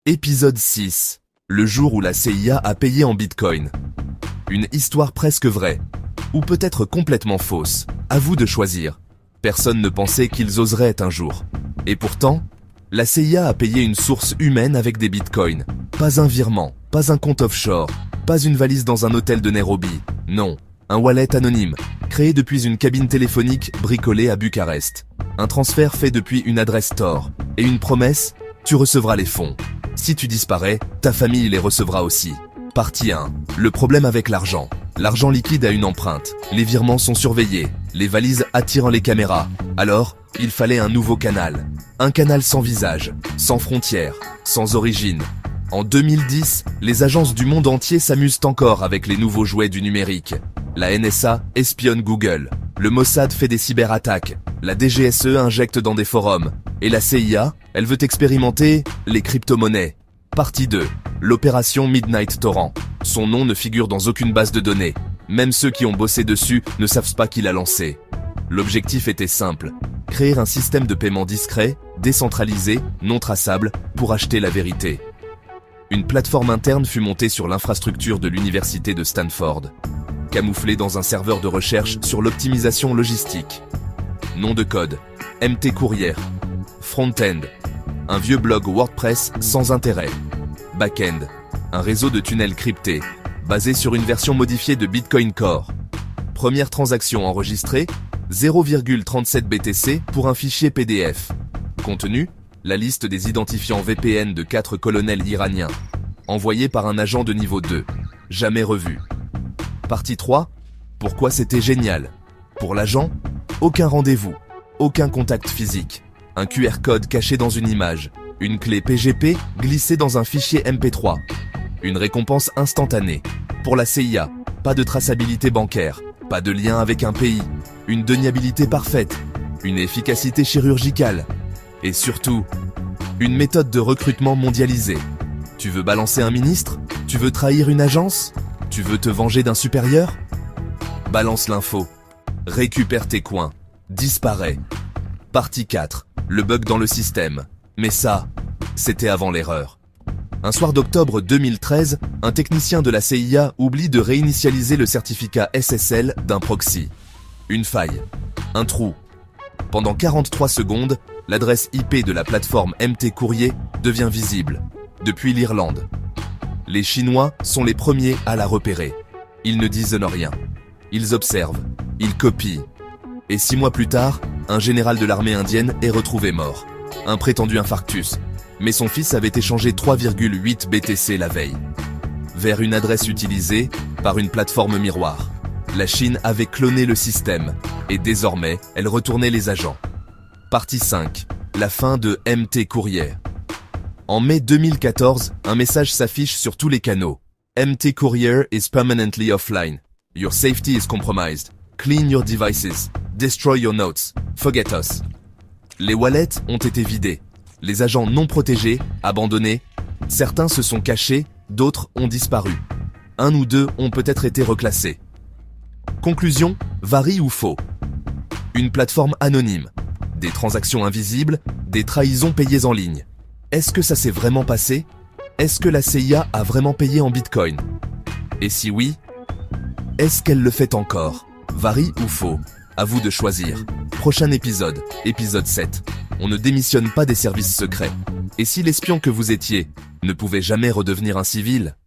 Épisode 6. Le jour où la CIA a payé en Bitcoin. Une histoire presque vraie, ou peut-être complètement fausse. À vous de choisir. Personne ne pensait qu'ils oseraient un jour. Et pourtant, la CIA a payé une source humaine avec des bitcoins. Pas un virement, pas un compte offshore, pas une valise dans un hôtel de Nairobi. Non, un wallet anonyme, créé depuis une cabine téléphonique bricolée à Bucarest. Un transfert fait depuis une adresse Tor. Et une promesse, tu recevras les fonds. Si tu disparais, ta famille les recevra aussi. Partie 1. Le problème avec l'argent. L'argent liquide a une empreinte. Les virements sont surveillés. Les valises attirent les caméras. Alors, il fallait un nouveau canal. Un canal sans visage, sans frontières, sans origine. En 2010, les agences du monde entier s'amusent encore avec les nouveaux jouets du numérique. La NSA espionne Google. Le Mossad fait des cyberattaques. La DGSE injecte dans des forums. Et la CIA, elle veut expérimenter les crypto-monnaies. Partie 2. L'opération Midnight Torrent. Son nom ne figure dans aucune base de données. Même ceux qui ont bossé dessus ne savent pas qui l'a lancé. L'objectif était simple. Créer un système de paiement discret, décentralisé, non traçable, pour acheter la vérité. Une plateforme interne fut montée sur l'infrastructure de l'université de Stanford. Camouflée dans un serveur de recherche sur l'optimisation logistique. Nom de code, MT Courier. Front-end, un vieux blog WordPress sans intérêt. Back-end, un réseau de tunnels cryptés, basé sur une version modifiée de Bitcoin Core. Première transaction enregistrée, 0,37 BTC pour un fichier PDF. Contenu, la liste des identifiants VPN de 4 colonels iraniens, envoyés par un agent de niveau 2, jamais revu. Partie 3, pourquoi c'était génial. Pour l'agent, aucun rendez-vous, aucun contact physique. Un QR code caché dans une image, une clé PGP glissée dans un fichier MP3. Une récompense instantanée. Pour la CIA, pas de traçabilité bancaire, pas de lien avec un pays, une deniabilité parfaite, une efficacité chirurgicale. Et surtout, une méthode de recrutement mondialisée. Tu veux balancer un ministre? Tu veux trahir une agence? Tu veux te venger d'un supérieur? Balance l'info. Récupère tes coins. Disparaît. Partie 4. Le bug dans le système. Mais ça, c'était avant l'erreur. Un soir d'octobre 2013, un technicien de la CIA oublie de réinitialiser le certificat SSL d'un proxy. Une faille. Un trou. Pendant 43 secondes, l'adresse IP de la plateforme MT Courier devient visible. Depuis l'Irlande. Les Chinois sont les premiers à la repérer. Ils ne disent rien. Ils observent. Ils copient. Et 6 mois plus tard, un général de l'armée indienne est retrouvé mort. Un prétendu infarctus. Mais son fils avait échangé 3,8 BTC la veille. Vers une adresse utilisée par une plateforme miroir. La Chine avait cloné le système. Et désormais, elle retournait les agents. Partie 5. La fin de MT Courier. En mai 2014, un message s'affiche sur tous les canaux. MT Courier is permanently offline. Your safety is compromised. Clean your devices. Destroy your notes. Forget us. Les wallets ont été vidés. Les agents non protégés, abandonnés. Certains se sont cachés, d'autres ont disparu. Un ou deux ont peut-être été reclassés. Conclusion, vrai ou faux? Une plateforme anonyme. Des transactions invisibles, des trahisons payées en ligne. Est-ce que ça s'est vraiment passé? Est-ce que la CIA a vraiment payé en Bitcoin? Et si oui, est-ce qu'elle le fait encore? Vrai ou faux? À vous de choisir. Prochain épisode, épisode 7. On ne démissionne pas des services secrets. Et si l'espion que vous étiez ne pouvait jamais redevenir un civil?